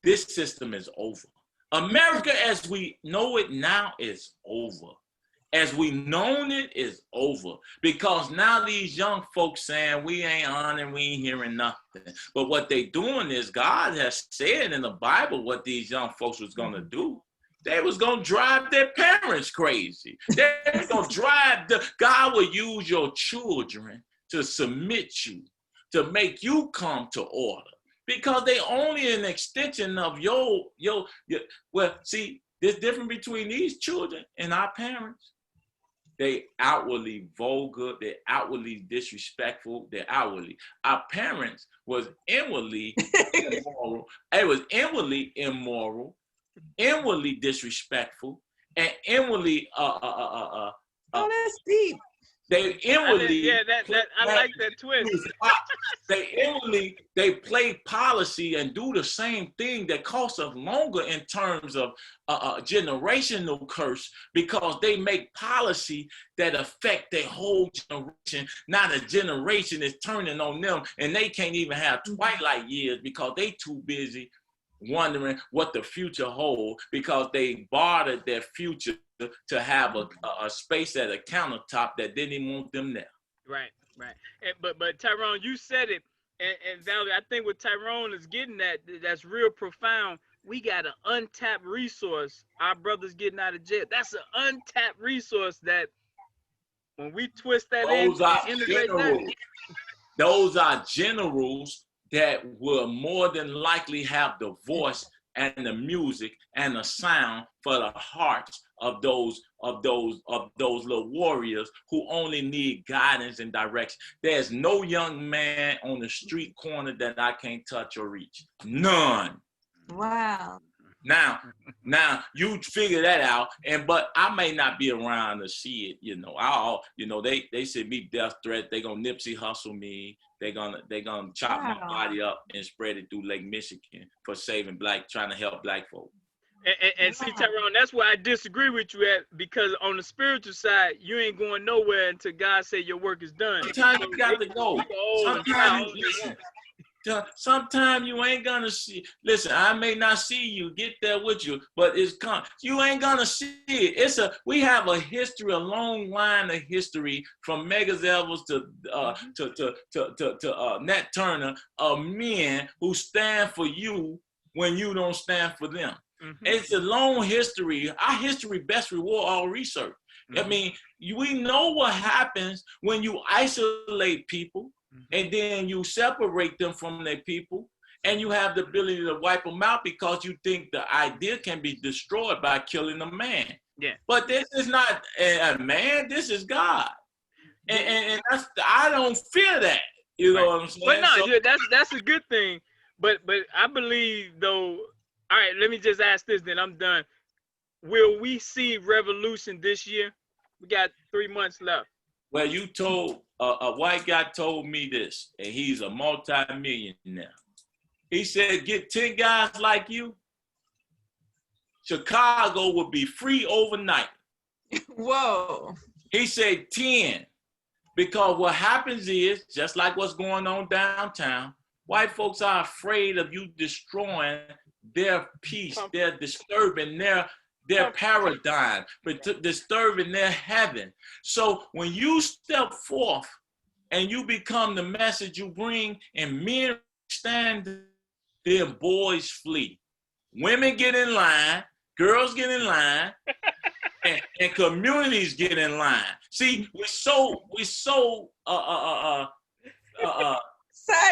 Speaker 2: this system is over. America as we know it now is over. As we known it is over. Because now these young folks saying we ain't honoring, we ain't hearing nothing. But what they doing is God has said in the Bible what these young folks was gonna do. They was gonna drive their parents crazy. They was gonna drive God will use your children to submit you, to make you come to order. Because they only an extension of your well, see, there's difference between these children and our parents. They outwardly vulgar, they're outwardly disrespectful, they're outwardly. Our parents was inwardly immoral. It was inwardly immoral, inwardly disrespectful, and inwardly
Speaker 3: oh, that's deep.
Speaker 2: They inwardly,
Speaker 1: I like that twist.
Speaker 2: They play policy and do the same thing that costs us longer in terms of generational curse, because they make policy that affect their whole generation. Now the generation is turning on them, and they can't even have twilight years because they too busy wondering what the future holds, because they bartered their future to have a space at a countertop that didn't even want them there.
Speaker 1: Right. But Tyrone, you said it, and Valerie, I think what Tyrone is getting at, that's real profound. We got an untapped resource. Our brothers getting out of jail. That's an untapped resource that when we twist that integrate that.
Speaker 2: Those are generals that will more than likely have the voice and the music and the sound for the hearts of those little warriors who only need guidance and direction. There's no young man on the street corner that I can't touch or reach. None.
Speaker 3: Wow.
Speaker 2: Now you figure that out, but I may not be around to see it. They send me death threat. They gonna Nipsey hustle me. They gonna chop my body up and spread it through Lake Michigan for trying to help Black folk.
Speaker 1: And see, Tyrone, that's where I disagree with you at, because on the spiritual side, you ain't going nowhere until God say your work is done.
Speaker 2: Sometimes you got to go. Sometimes you ain't gonna see. Listen, I may not see you, get there with you, but it's come. You ain't gonna see it. We have a history, a long line of history from Megas Elvis to Nat Turner, of men who stand for you when you don't stand for them. Mm-hmm. It's a long history. Our history best reward all research. Mm-hmm. I mean, we know what happens when you isolate people. And then you separate them from their people, and you have the ability to wipe them out because you think the idea can be destroyed by killing a man.
Speaker 1: Yeah.
Speaker 2: But this is not a man, this is God. And I don't fear that. You know what I'm saying?
Speaker 1: But no, that's a good thing. But I believe though, all right, let me just ask this, then I'm done. Will we see revolution this year? We got 3 months left.
Speaker 2: Well, you told, a white guy told me this, and he's a multi-millionaire. He said, get 10 guys like you, Chicago will be free overnight.
Speaker 3: Whoa.
Speaker 2: He said 10, because what happens is, just like what's going on downtown, white folks are afraid of you destroying their peace. They're disturbing their paradigm, but disturbing their heaven. So when you step forth and you become the message you bring, and men stand, then boys flee. Women get in line, girls get in line, and communities get in line. See, we're so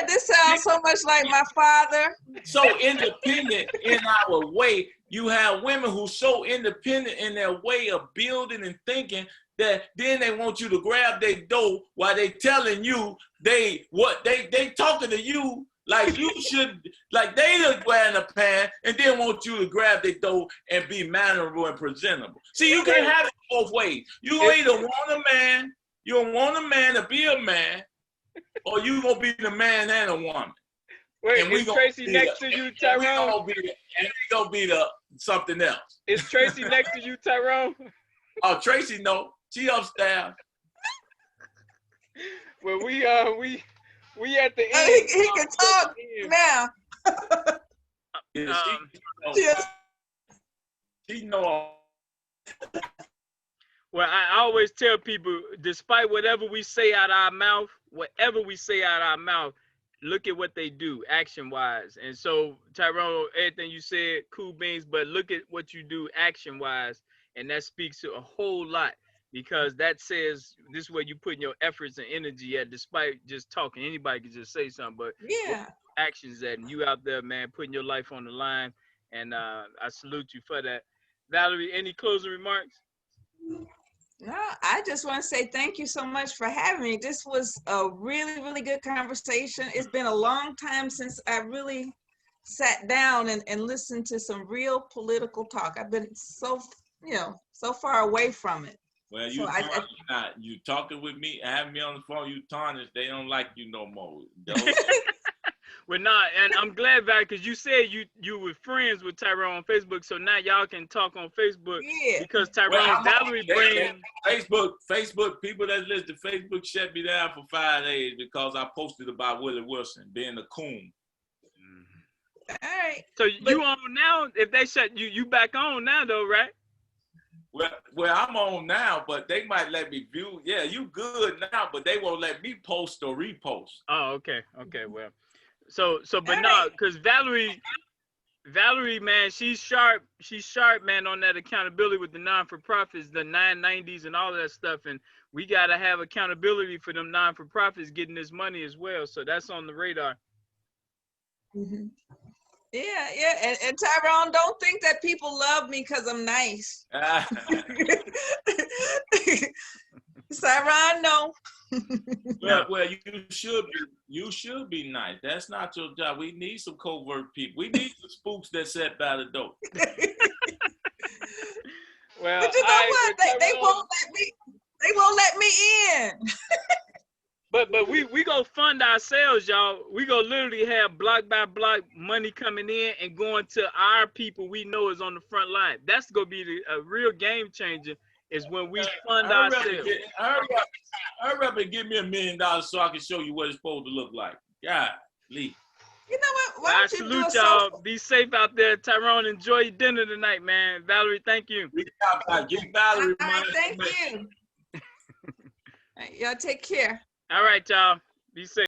Speaker 3: this sounds so much like my father.
Speaker 2: So independent in our way. You have women who so independent in their way of building and thinking that then they want you to grab their dough while they telling you they talking to you like you should, like they the wearing a pan, and then want you to grab their dough and be mannerable and presentable. See, you can't have it both ways. You either want a man, you don't want a man to be a man, or you gonna be the man and a woman.
Speaker 1: Wait,
Speaker 2: and we
Speaker 1: is Tracy next to you, Tyrone?
Speaker 2: We gonna be the something else.
Speaker 1: Is Tracy next to you, Tyrone?
Speaker 2: Oh, Tracy, no, she upstairs.
Speaker 1: Well, we at the end.
Speaker 3: He can talk now.
Speaker 2: She know.
Speaker 1: Well, I always tell people, despite whatever we say out our mouth, look at what they do action-wise. And so, Tyrone, everything you said, cool beans, but look at what you do action-wise, and that speaks to a whole lot, because that says this is where you putting your efforts and energy at, despite just talking. Anybody can just say something, but
Speaker 3: yeah,
Speaker 1: actions at, and you out there, man, putting your life on the line, and I salute you for that. Valerie, any closing remarks?
Speaker 3: No, I just want to say thank you so much for having me. This was a really, really good conversation. It's been a long time since I really sat down and listened to some real political talk. I've been so far away from it.
Speaker 2: Well, you talking with me, having me on the phone, you tarnished. They don't like you no more.
Speaker 1: Well, nah, and I'm glad, Val, because you said you were friends with Tyrone on Facebook, so now y'all can talk on Facebook.
Speaker 3: Yeah.
Speaker 1: Because Tyrone, Valerie bring
Speaker 2: Facebook people that listen to Facebook shut me down for 5 days because I posted about Willie Wilson being a coon.
Speaker 3: All right.
Speaker 1: So you on now? If they shut you back on now though, right?
Speaker 2: Well, I'm on now, but they might let me view. Yeah, you good now, but they won't let me post or repost.
Speaker 1: Oh, okay, well. So, but no, because Valerie, man, she's sharp, man, on that accountability with the non-for-profits, the 990s and all of that stuff. And we got to have accountability for them non-for-profits getting this money as well. So that's on the radar.
Speaker 3: Mm-hmm. Yeah. And Tyrone, don't think that people love me because I'm nice. Tyrone, no.
Speaker 2: Well, you should be nice. That's not your job. We need some covert people. We need some spooks that sit by the door.
Speaker 1: Well,
Speaker 3: but you know what? They won't let me in.
Speaker 1: But we go fund ourselves, y'all. We go literally have block by block money coming in and going to our people we know is on the front line. That's gonna be a real game changer. Is when we fund ourselves.
Speaker 2: Hurry up and give me $1 million so I can show you what it's supposed to look like. God, Lee.
Speaker 3: You know what? Why don't you
Speaker 1: salute y'all. Be safe out there. Tyrone, enjoy your dinner tonight, man. Valerie, thank you.
Speaker 2: Give Valerie
Speaker 3: money. Thank you. Y'all take care.
Speaker 1: All right, y'all. Be safe.